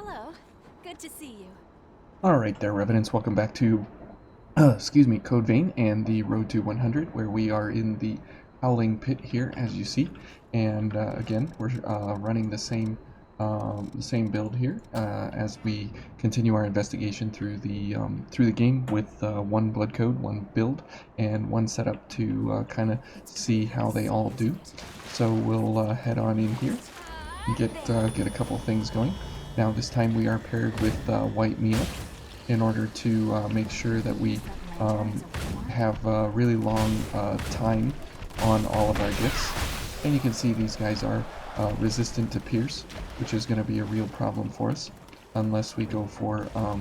Hello. Good to see you. Alright there, Revenants, welcome back to, excuse me, Code Vein and the Road to 100, where we are in the Howling Pit here, as you see. And again, we're running the same build here as we continue our investigation through the game with one blood code, one build, and one setup to kind of see how they all do. So we'll head on in here and get a couple things going. Now this time we are paired with White Meal in order to make sure that we have a really long time on all of our gifts. And you can see these guys are resistant to pierce, which is going to be a real problem for us unless we go for a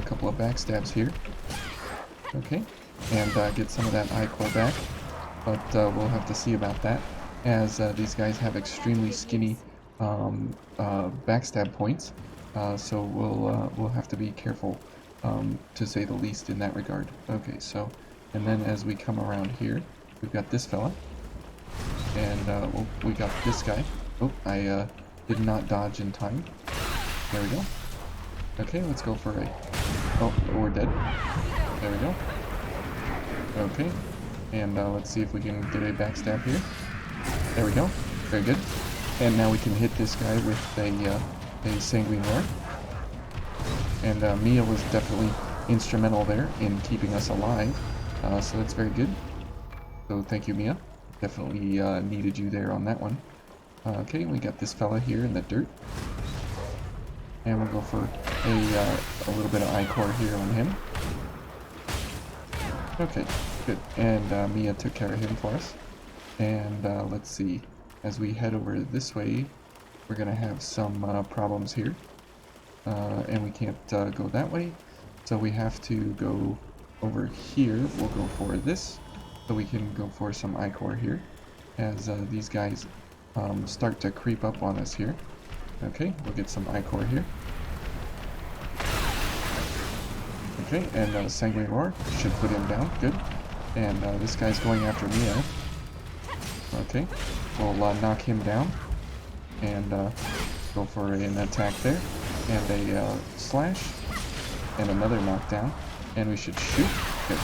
couple of backstabs here. Okay, and get some of that I-core back, but we'll have to see about that, as these guys have extremely skinny backstab points, so we'll have to be careful, to say the least, in that regard. Okay, so, and then as we come around here, we've got this fella, and we got this guy. Oh, I did not dodge in time. There we go. Okay, let's go for a... Oh, we're dead. There we go. Okay, and let's see if we can get a backstab here. There we go. Very good. And now we can hit this guy with a sanguine roar. And Mia was definitely instrumental there in keeping us alive, so that's very good. So thank you, Mia. Definitely needed you there on that one. Okay, we got this fella here in the dirt. And we'll go for a little bit of I-core here on him. Okay, good. And Mia took care of him for us. And let's see, as we head over this way, we're going to have some problems here. And we can't go that way, so we have to go over here. We'll go for this, so we can go for some I-core here, as these guys start to creep up on us here. Okay, we'll get some I-core here. Okay, and Sanguine Roar should put him down. Good. And this guy's going after Mia. Okay, we'll knock him down and go for an attack there, and a slash, and another knockdown, and we should shoot. Good.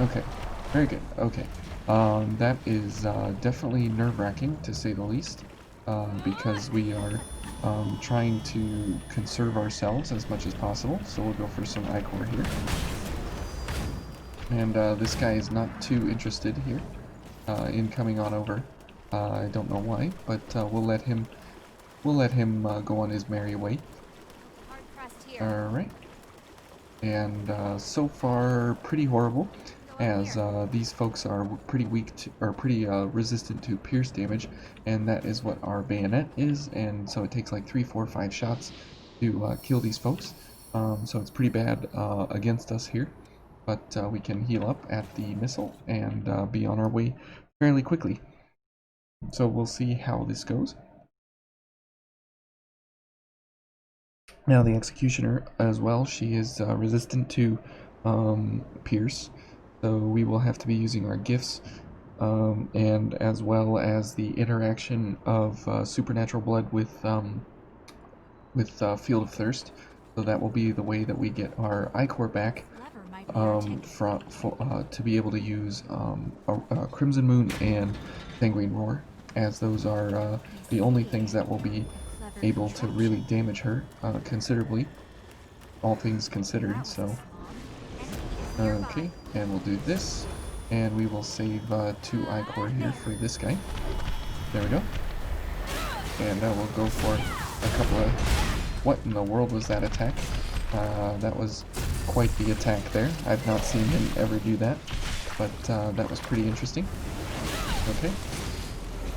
Okay, very good. Okay, that is definitely nerve-wracking, to say the least, because we are trying to conserve ourselves as much as possible, so we'll go for some I-core here. And this guy is not too interested here in coming on over. I don't know why, but we'll let him go on his merry way. Alright. And so far, pretty horrible, as these folks are pretty weak to, or pretty resistant to pierce damage, and that is what our bayonet is, and so it takes like 3, 4, 5 shots to kill these folks. So it's pretty bad against us here, but we can heal up at the missile and be on our way fairly quickly. So we'll see how this goes. Now the Executioner as well, she is resistant to pierce, so we will have to be using our gifts, and as well as the interaction of Supernatural Blood with Field of Thirst, so that will be the way that we get our I-core back, to be able to use Crimson Moon and Sanguine Roar, as those are the only things that will be able to really damage her considerably, all things considered. So okay, and we'll do this, and we will save 2 I-core here for this guy. There we go. And we'll go for a couple of... What in the world was that attack? That was quite the attack there. I've not seen him ever do that, but that was pretty interesting. Okay,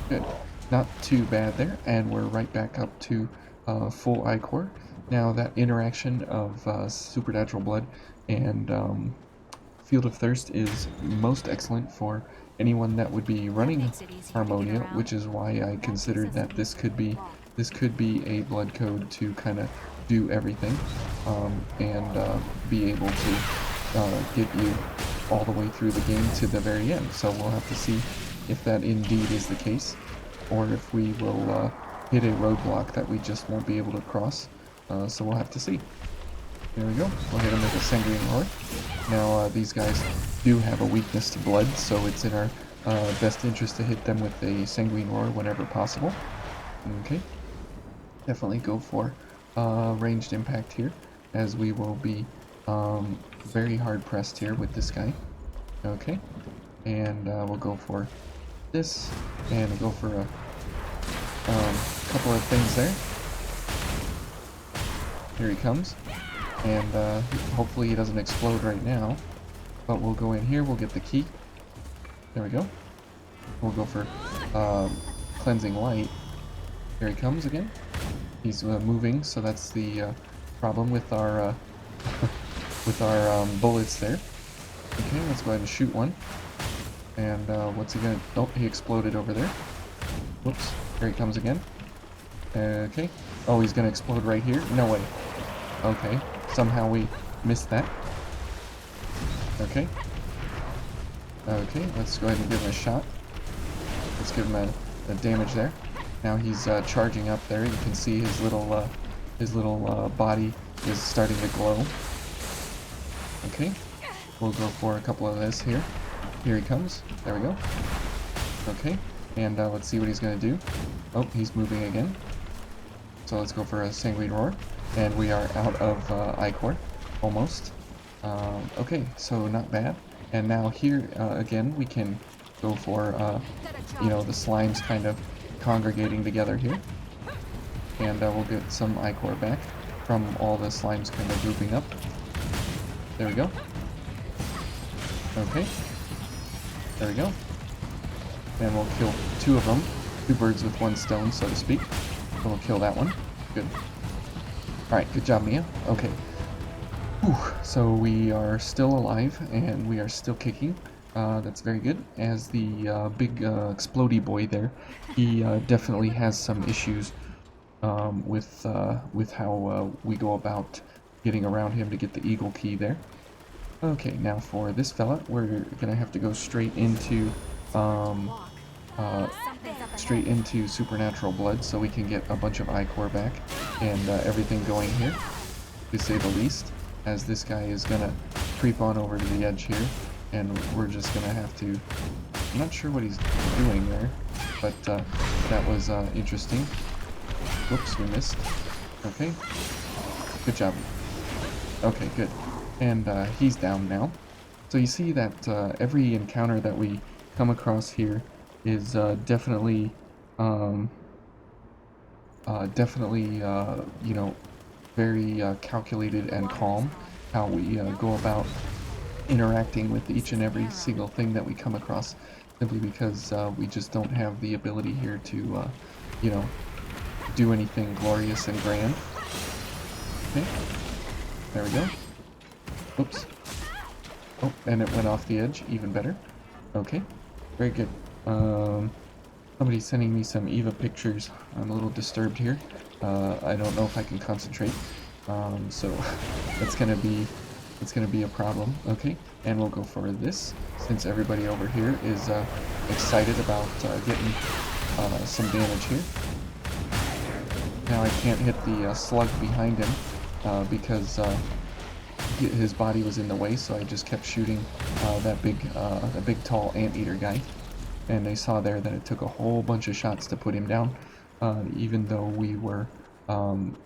good. Not too bad there, and we're right back up to full I-core. Now that interaction of Supernatural Blood and Field of Thirst is most excellent for anyone that would be running Harmonia, which is why I considered that this could be a blood code to kind of do everything, and be able to get you all the way through the game to the very end. So we'll have to see if that indeed is the case, or if we will hit a roadblock that we just won't be able to cross. So we'll have to see. There we go. We'll hit him with a Sanguine Roar. Now, these guys do have a weakness to blood, so it's in our best interest to hit them with a Sanguine Roar whenever possible. Okay. Definitely go for ranged impact here, as we will be very hard pressed here with this guy. Okay. And we'll go for this, and we'll go for a couple of things there. Here he comes. And hopefully he doesn't explode right now. But we'll go in here, we'll get the key. There we go. We'll go for cleansing light. Here he comes again. He's moving, so that's the problem with our with our bullets there. Okay, let's go ahead and shoot one. And what's he gonna... Oh, he exploded over there. Whoops. Here he comes again. Okay. Oh, he's gonna explode right here? No way. Okay. Somehow we missed that. Okay. Okay, let's go ahead and give him a shot. Let's give him a damage there. Now he's charging up there. You can see his little body is starting to glow. Okay. We'll go for a couple of this here. Here he comes. There we go. Okay. And let's see what he's going to do. Oh, he's moving again. So let's go for a Sanguine Roar. And we are out of Ichor. Almost. Okay, so not bad. And now here, again, we can go for, you know, the slimes kind of congregating together here. And we'll get some Ichor back from all the slimes kind of grouping up. There we go. Okay. There we go. And we'll kill two of them. Two birds with one stone, so to speak. And we'll kill that one. Good. Alright, good job, Mia. Okay. Whew. So we are still alive, and we are still kicking. That's very good. As the big explodey boy there, he definitely has some issues with how we go about getting around him to get the eagle key there. Okay, now for this fella, we're gonna have to go straight into supernatural blood, so we can get a bunch of Ichor back and everything going here, to say the least. As this guy is gonna creep on over to the edge here, and we're just gonna have to... I'm not sure what he's doing there, but that was interesting. Whoops, we missed. Okay. Good job. Okay, good. And he's down now. So you see that every encounter that we come across here is definitely, you know, very calculated and calm, how we go about interacting with each and every single thing that we come across, simply because we just don't have the ability here to, you know, do anything glorious and grand. Okay, there we go. Oops. Oh, and it went off the edge, even better. Okay, very good. Somebody's sending me some Eva pictures. I'm a little disturbed here. I don't know if I can concentrate. So that's gonna be a problem. Okay, and we'll go for this, since everybody over here is excited about getting some damage here. Now I can't hit the slug behind him because his body was in the way, so I just kept shooting that big tall anteater guy. And I saw there that it took a whole bunch of shots to put him down, even though we were kind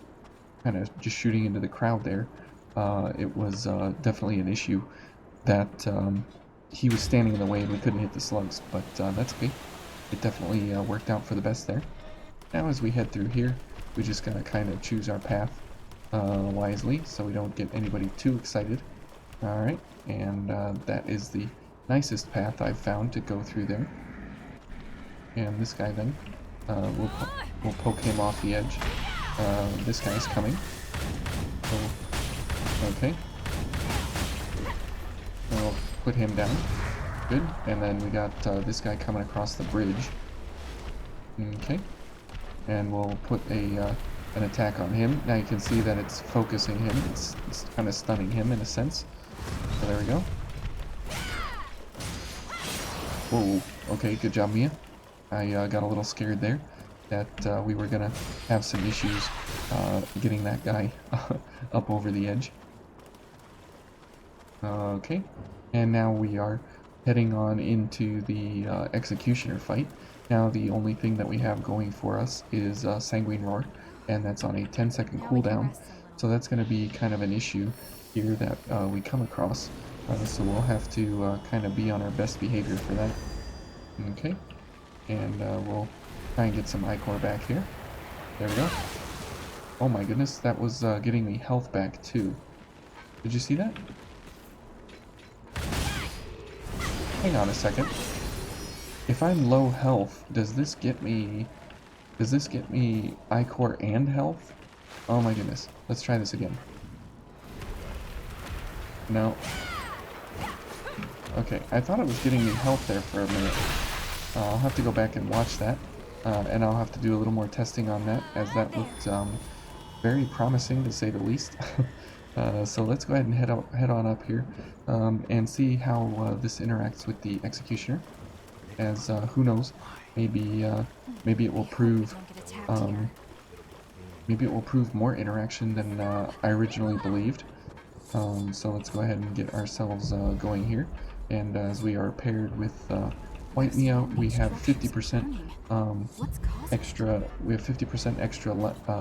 of just shooting into the crowd there. It was definitely an issue that he was standing in the way and we couldn't hit the slugs, but that's okay. It definitely worked out for the best there. Now as we head through here, we just gotta kind of choose our path wisely, so we don't get anybody too excited. Alright, and that is the nicest path I've found to go through there. And this guy then, we'll poke him off the edge. This guy's coming. So, okay. We'll put him down. Good. And then we got this guy coming across the bridge. Okay. And we'll put an attack on him. Now you can see that it's focusing him. It's kind of stunning him in a sense. So there we go. Whoa. Okay, good job, Mia. I got a little scared there. that we were gonna have some issues getting that guy up over the edge. Okay, and now we are heading on into the Executioner fight. Now the only thing that we have going for us is Sanguine Roar, and that's on a 10-second Now we can cooldown. rest a little. So that's going to be kind of an issue here that we come across. So we'll have to kind of be on our best behavior for that. Okay, and we'll try and get some Ichor back here. There we go. Oh my goodness, that was getting me health back too. Did you see that? Hang on a second. If I'm low health, does this get me Ichor and health? Oh my goodness. Let's try this again. No. Okay, I thought it was getting me health there for a minute. I'll have to go back and watch that. And I'll have to do a little more testing on that, as that looked very promising to say the least. So let's go ahead and head on up here and see how this interacts with the Executioner. As who knows, maybe it will prove maybe it will prove more interaction than I originally believed. So let's go ahead and get ourselves going here. And as we are paired with White Mia, we have 50% extra. We have 50% extra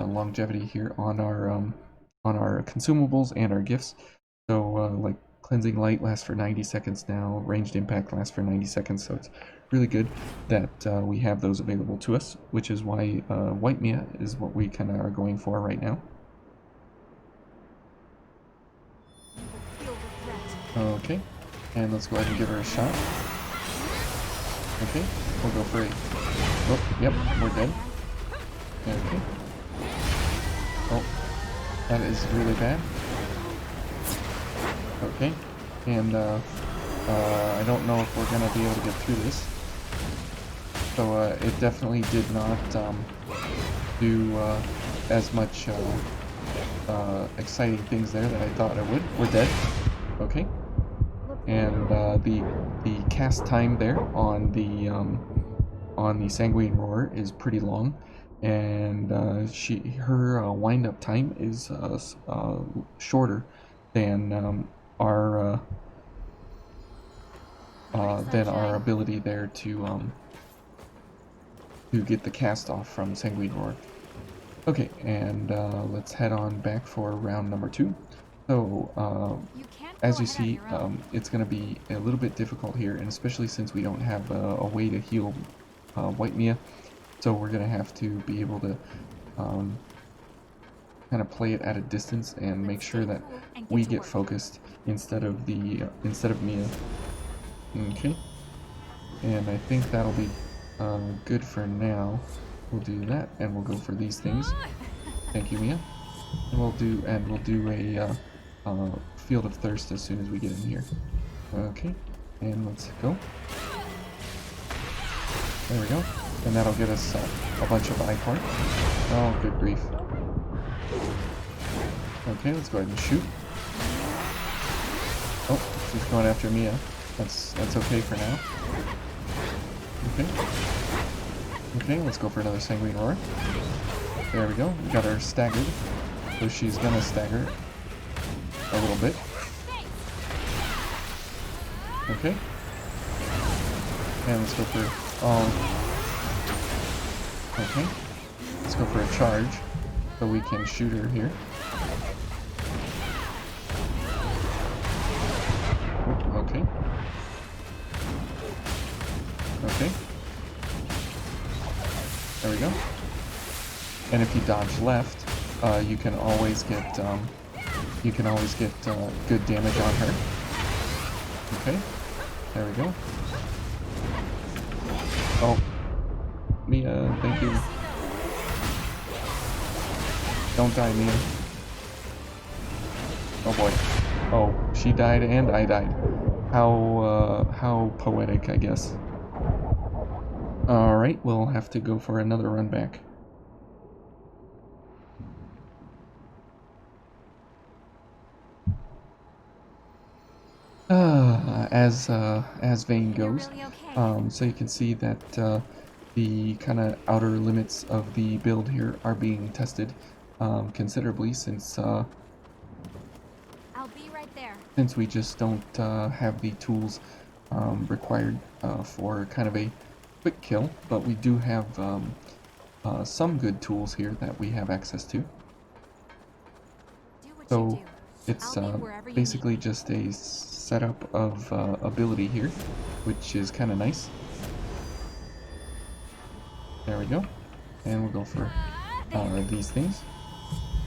longevity here on our consumables and our gifts. So like Cleansing Light lasts for 90 seconds now. Ranged Impact lasts for 90 seconds. So it's really good that we have those available to us, which is why White Mia is what we kind of are going for right now. Okay, and let's go ahead and give her a shot. Okay, we'll go for a... Oh, yep, we're dead. Okay. Oh, that is really bad. Okay, and I don't know if we're going to be able to get through this. So it definitely did not do as much exciting things there that I thought it would. We're dead. Okay. And the cast time there on the Sanguine Roar is pretty long, and her wind up time is shorter than our ability there to get the cast off from Sanguine Roar. Okay, and let's head on back for round number 2. So as you see, it's going to be a little bit difficult here, and especially since we don't have a way to heal White Mia, so we're going to have to be able to kind of play it at a distance and make sure that we get focused instead of Mia. Okay, and I think that'll be good for now. We'll do that, and we'll go for these things. Thank you, Mia. And we'll do a Field of Thirst as soon as we get in here. Okay, and let's go. There we go. And that'll get us a bunch of Ichor. Oh, good grief. Okay, let's go ahead and shoot. Oh, she's going after Mia. That's okay for now. Okay. Okay, let's go for another Sanguine Roar. There we go. We got her staggered. So she's gonna stagger a little bit. Okay. And let's go for... Oh. Okay. Let's go for a charge so we can shoot her here. Okay. Okay. There we go. And if you dodge left, you can always get good damage on her. Okay. There we go. Oh. Mia, thank you. Don't die, Mia. Oh boy. Oh, she died and I died. How poetic, I guess. Alright, we'll have to go for another run back. As Vayne goes, so you can see that the kind of outer limits of the build here are being tested considerably I'll be right there. since we just don't have the tools required for kind of a quick kill, but we do have some good tools here that we have access to. Do what you So do. it's I'll be wherever you need basically me. just a setup of ability here, which is kind of nice. There we go. And we'll go for There. these things.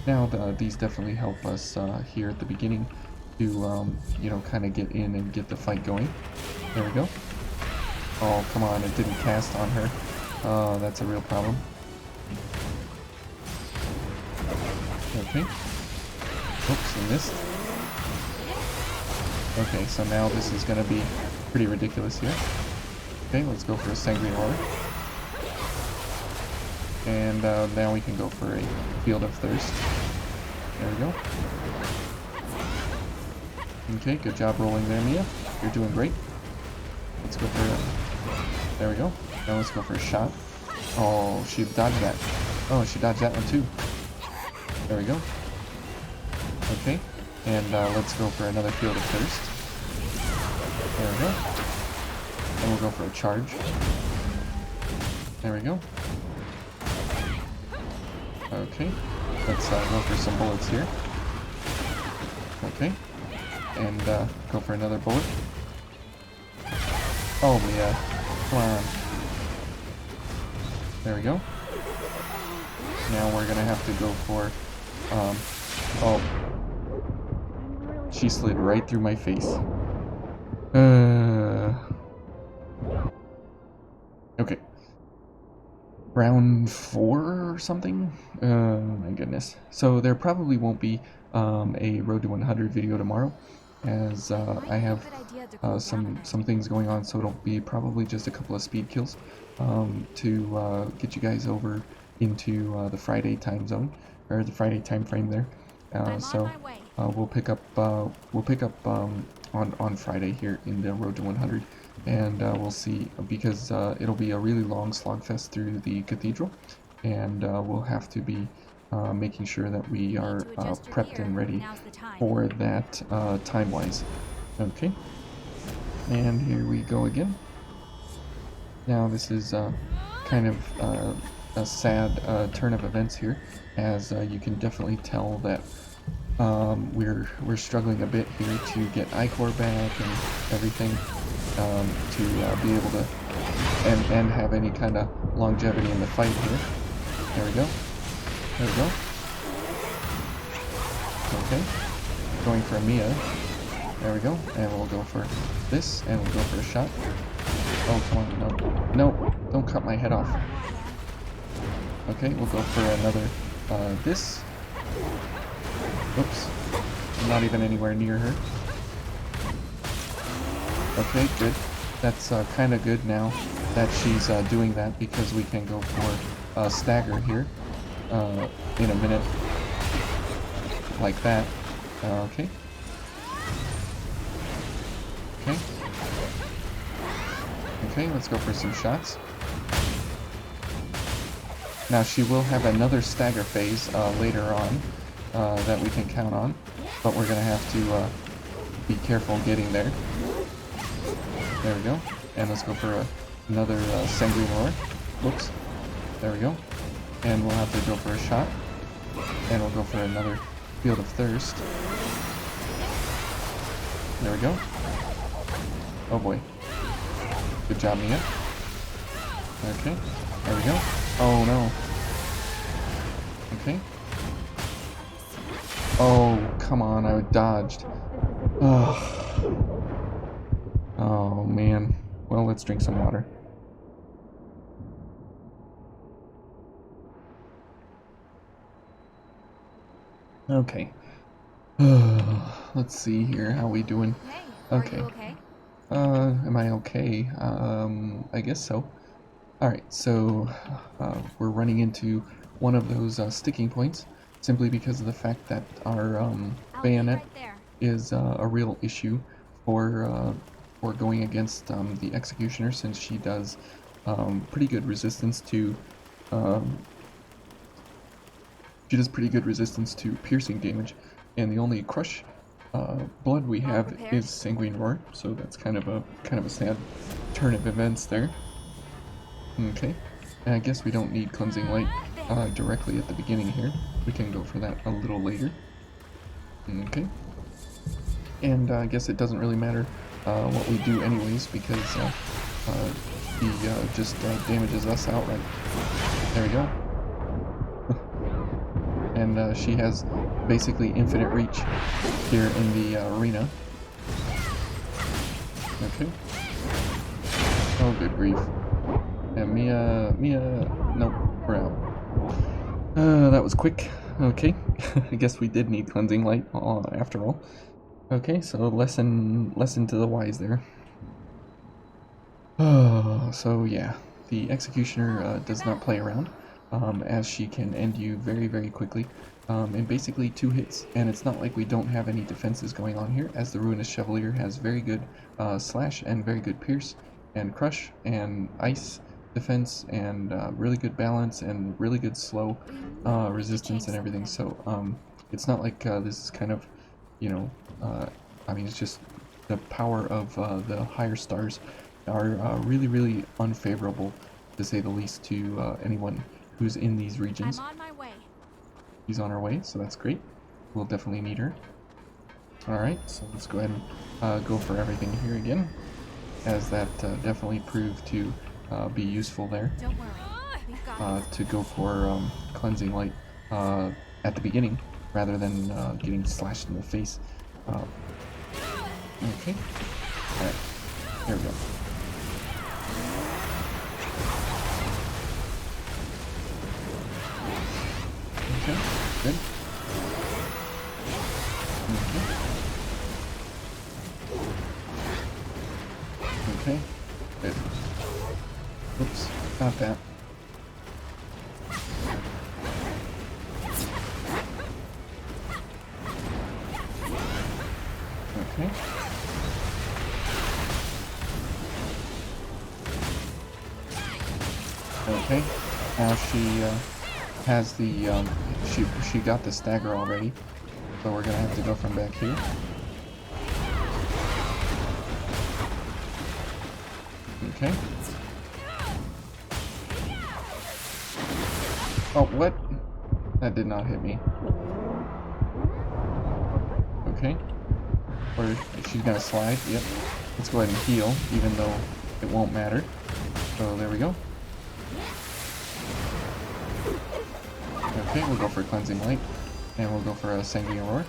Now these definitely help us here at the beginning to, you know, kind of get in and get the fight going. There we go. Oh, come on, it didn't cast on her. Oh, that's a real problem. Okay. Oops, I missed. Okay, so now this is going to be pretty ridiculous here. Okay, let's go for a Sanguine Roar. And now we can go for a Field of Thirst. There we go. Okay, good job rolling there, Mia. You're doing great. Let's go for a... There we go. Now let's go for a shot. Oh, she dodged that. Oh, she dodged that one too. There we go. Okay, and let's go for another Field of Thirst. There we go. And we'll go for a charge. There we go. Okay, let's go for some bullets here. Okay, and go for another bullet. Oh, Mia, come on. There we go. Now we're gonna have to go for, oh, she slid right through my face. Okay. Round 4 or something? Oh my goodness. So there probably won't be a Road to 100 video tomorrow, as I have some things going on, so it'll be probably just a couple of speed kills to get you guys over into the Friday time zone, or the Friday time frame there. So we'll pick up on Friday here in the Road to 100, and we'll see, because it'll be a really long slogfest through the cathedral, and we'll have to be making sure that we are prepped and ready for that time-wise. Okay, and here we go again. Now this is kind of a sad turn of events here, as you can definitely tell that we're struggling a bit here to get I-Core back and everything, to be able to and have any kind of longevity in the fight here. There we go. There we go. Okay. Going for a Mia. There we go. And we'll go for this, and we'll go for a shot. Oh, come on. No. No. Don't cut my head off. Okay, we'll go for another, this. Oops. I'm not even anywhere near her. Okay, good. That's kind of good now that she's doing that, because we can go for a stagger here in a minute, like that. Okay. Okay. Okay, let's go for some shots. Now she will have another stagger phase later on that we can count on, but we're gonna have to be careful getting there. There we go. And let's go for another Sanguine Roar. Whoops. There we go. And we'll have to go for a shot. And we'll go for another Field of Thirst. There we go. Oh boy. Good job, Mia. Okay. There we go. Oh no. Okay. Oh, come on, I dodged. Oh. Oh man. Well, let's drink some water. Okay. Let's see here. How we doing? Hey, Okay. are you okay? Am I okay? I guess so. Alright, so we're running into one of those sticking points, simply because of the fact that our bayonet is a real issue for going against the Executioner, since she does pretty good resistance to um, she does pretty good resistance to piercing damage, and the only crush blood we All have prepared? is Sanguine Roar, so that's kind of a sad turn of events there. Okay, and I guess we don't need Cleansing Light There. directly at the beginning here. We can go for that a little later. Okay, and I guess it doesn't really matter what we do anyways, because he just damages us outright. There we go. And she has basically infinite reach here in the arena. Okay. Oh, good grief. Yeah, Mia, nope, we're out. That was quick. Okay, I guess we did need Cleansing Light after all. Okay, so lesson to the wise there. So yeah, the Executioner does not play around, as she can end you very, very quickly, in basically 2 hits. And it's not like we don't have any defenses going on here, as the Ruinous Chevalier has very good slash and very good pierce and crush and ice defense and really good balance and really good slow resistance and everything. So it's not like this is kind of, you know, I mean, it's just the power of the higher stars are really, really unfavorable, to say the least, to anyone who's in these regions. I'm on my way. She's on her way, so that's great. We'll definitely need her. Alright, so let's go ahead and go for everything here again, as that definitely proved to be useful there. Don't worry. We've got this. To go for Cleansing Light at the beginning, rather than getting slashed in the face. Okay. Alright, here we go. Okay, good. Okay, good. Oops, not that. Okay. Okay, now she has the, she got the stagger already, so we're gonna have to go from back here. Okay. Oh, what? That did not hit me. Okay. Or she's gonna slide, yep. Let's go ahead and heal, even though it won't matter. So there we go. Okay, we'll go for Cleansing Light, and we'll go for a Sanguine Roar.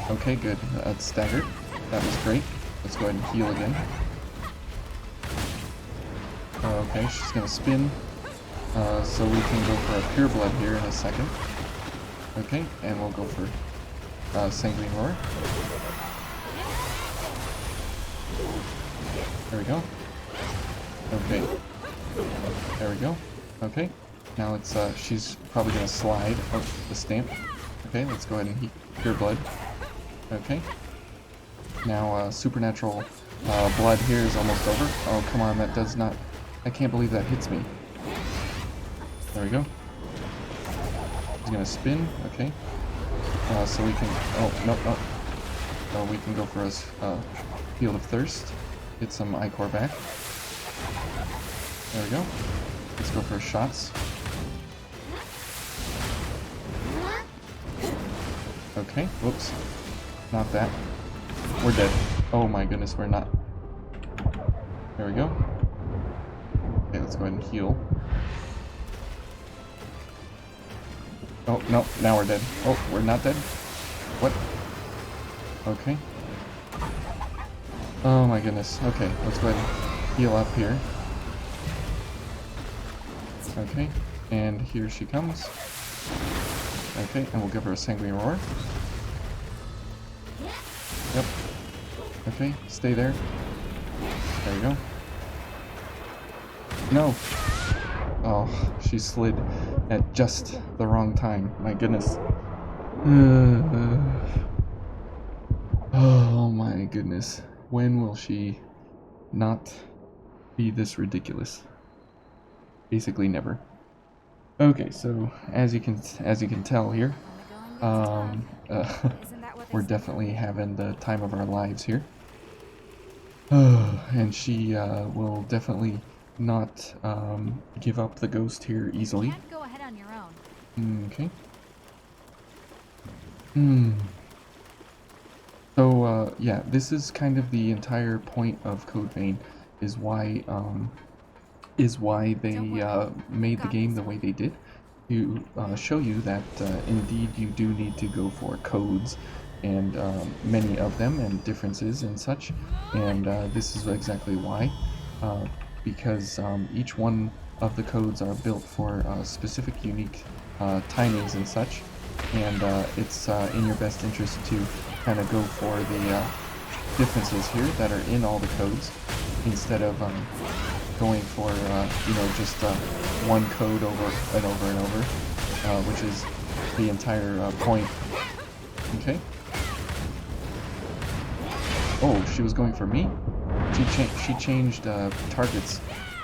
Okay, good. That's staggered. That was great. Let's go ahead and heal again. Okay, she's gonna spin, so we can go for a Pure Blood here in a second. Okay, and we'll go for Sanguine Roar. There we go. Okay. There we go. Okay. Now it's, she's probably gonna slide up the stamp. Okay, let's go ahead and heat Pure Blood. Okay. Now, Supernatural Blood here is almost over. Oh, come on, that does not... I can't believe that hits me. There we go. He's gonna spin, okay. So we can... Oh, no, no. So we can go for a Field of Thirst. Get some Ichor back. There we go. Let's go for shots. Okay, whoops. Not that. We're dead. Oh my goodness, we're not. There we go. Okay, let's go ahead and heal. Oh, no, now we're dead. Oh, we're not dead? What? Okay. Oh my goodness. Okay, let's go ahead and heal up here. Okay, and here she comes. Okay, and we'll give her a Sanguine Roar. Yep. Okay, stay there. There we go. No! Oh, she slid at just the wrong time. My goodness. Oh my goodness. When will she not be this ridiculous? basically never. Okay, so as you can tell here, um, uh, we're definitely having the time of our lives here. And she will definitely not give up the ghost here easily. Can't go ahead on your own. Okay. Hmm. So yeah, this is kind of the entire point of Code Vein, is why they made the game the way they did, to show you that indeed you do need to go for codes, and many of them, and differences and such, and this is exactly why, because each one of the codes are built for specific unique timings and such, and it's in your best interest to kind of go for the differences here that are in all the codes, instead of going for just one code over and over and over, which is the entire point. Okay. Oh, she was going for me. She changed targets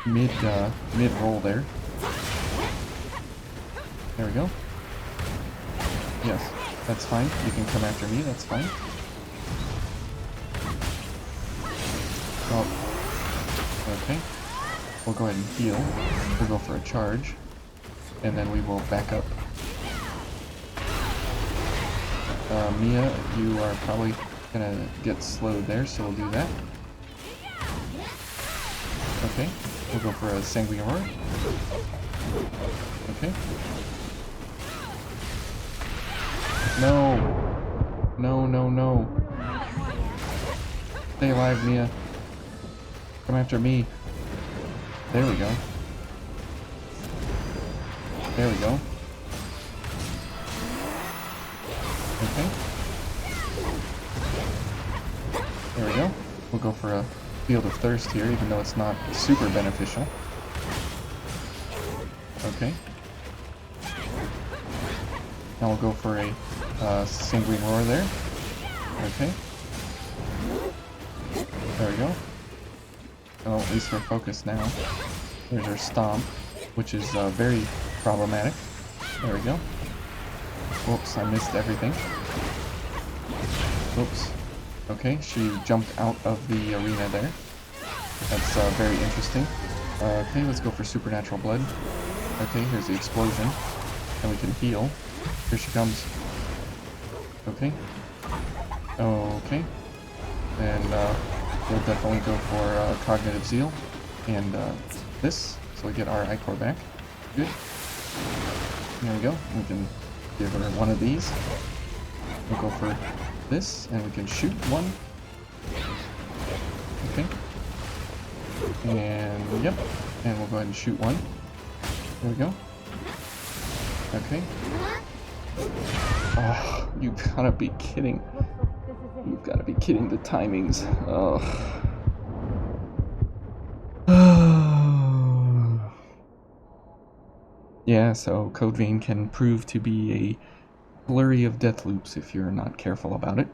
mid roll there. There we go. Yes, that's fine. You can come after me. That's fine. Oh, okay. We'll go ahead and heal. We'll go for a charge, and then we will back up. Mia, you are probably gonna get slowed there, so we'll do that. Okay, we'll go for a Sanguine Roar. Okay. No! No, no, no. Stay alive, Mia. Come after me. There we go. There we go. Okay. There we go. We'll go for a Field of Thirst here, even though it's not super beneficial. Okay. Now we'll go for a Sanguine Roar there. Okay. There we go. Oh, at least we're focused now. There's our Stomp, which is very problematic. There we go. Whoops, I missed everything. Whoops. Okay, she jumped out of the arena there. That's very interesting. Okay, let's go for Supernatural Blood. Okay, here's the explosion. And we can heal. Here she comes. Okay. Okay. And we'll definitely go for Cognitive Zeal. And this, so we get our Ichor back. Good. There we go. We can give her one of these. We'll go for this, and we can shoot one. Okay. And, yep. And we'll go ahead and shoot one. There we go. Okay. Oh, you gotta be kidding. You've gotta be kidding, the timings. Oh. Yeah, so Code Vein can prove to be a flurry of death loops if you're not careful about it.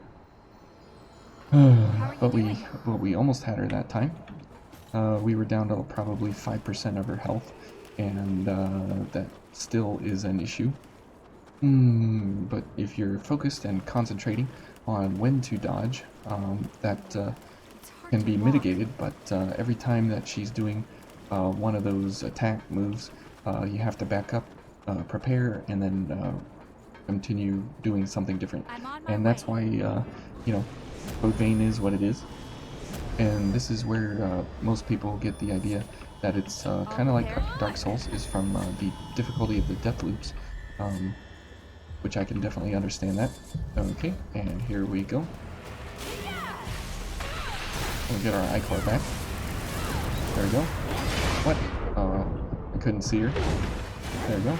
But we almost had her that time. We were down to probably 5% of her health, and that still is an issue. But if you're focused and concentrating on when to dodge, that can be mitigated, but every time that she's doing one of those attack moves, you have to back up, prepare, and then continue doing something different. And that's why, Code Vein is what it is. And this is where most people get the idea that it's kind of like Dark Souls, is from the difficulty of the death loops, which I can definitely understand that. Okay, and here we go. We'll get our Ichor back. There we go. What? I couldn't see her. There we go.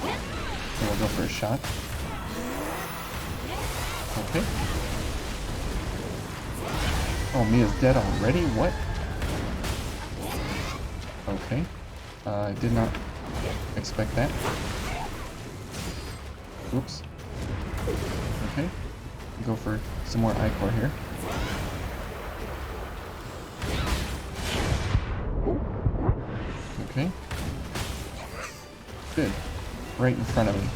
And we'll go for a shot. Okay. Oh, Mia's dead already? What? Okay. I did not expect that. Oops. Okay. Go for some more Ichor here. Okay. Good. Right in front of me.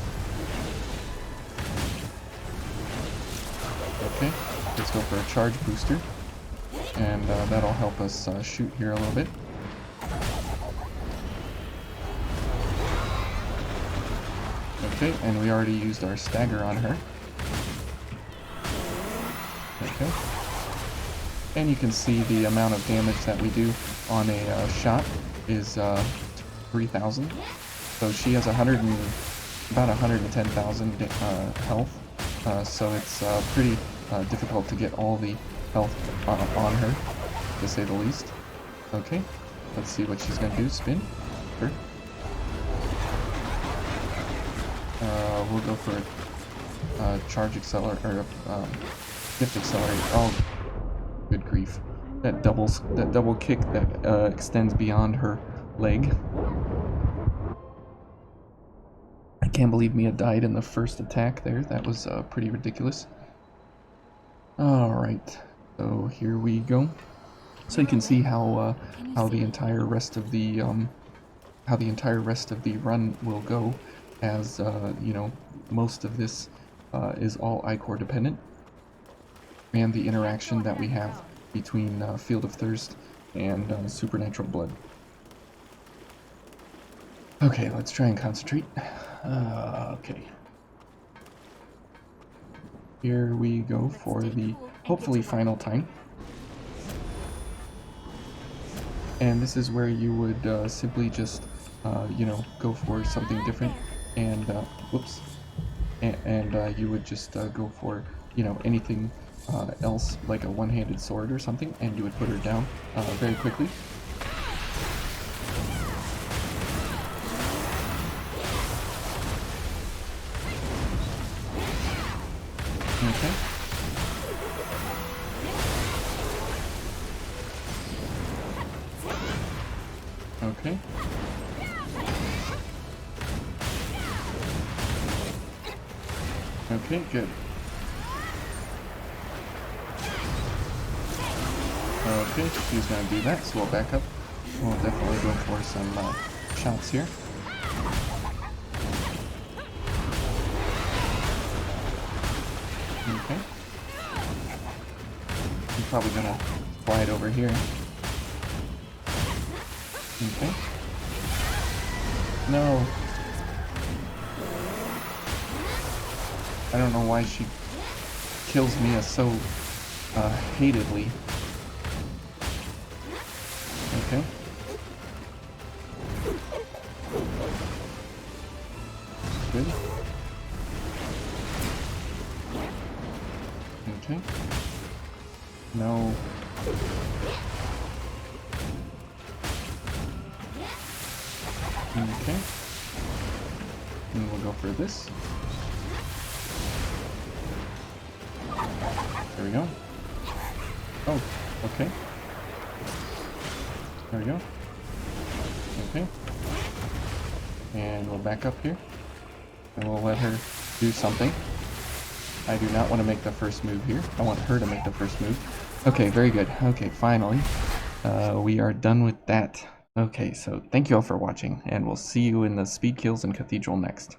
Okay, let's go for a charge booster. And that'll help us shoot here a little bit. Okay, and we already used our stagger on her. Okay. And you can see the amount of damage that we do on a shot is 3,000. So she has about 110,000 health. So it's pretty difficult to get all the health on her, to say the least. Okay, let's see what she's gonna do. Spin. Sure. We'll go for a charge accelerator, or gift accelerator. Oh, good grief! That double kick that extends beyond her leg. I can't believe Mia died in the first attack there. That was pretty ridiculous. All right, so here we go. So you can see how the entire rest of the run will go, as you know, most of this is all ichor dependent, and the interaction that we have between Field of Thirst and Supernatural Blood. Okay, let's try and concentrate. Okay. Here we go for the hopefully final time. And this is where you would simply just, you know, go for something different, and whoops, and you would just go for, you know, anything else, like a one-handed sword or something, and you would put her down very quickly. Okay. Okay. Okay, good. Okay, she's gonna do that, so we'll back up. We'll definitely go for some shots here. Okay. I'm probably gonna slide over here. Okay. No. I don't know why she kills Mia so hatedly. Okay. Good. Okay. No. Okay. And we'll go for this. There we go. Oh, okay. There we go. Okay. And we'll back up here. And we'll let her do something. I do not want to make the first move here. I want her to make the first move. Okay, very good. Okay, finally. We are done with that. Okay, so thank you all for watching, and we'll see you in the speed kills in Cathedral next.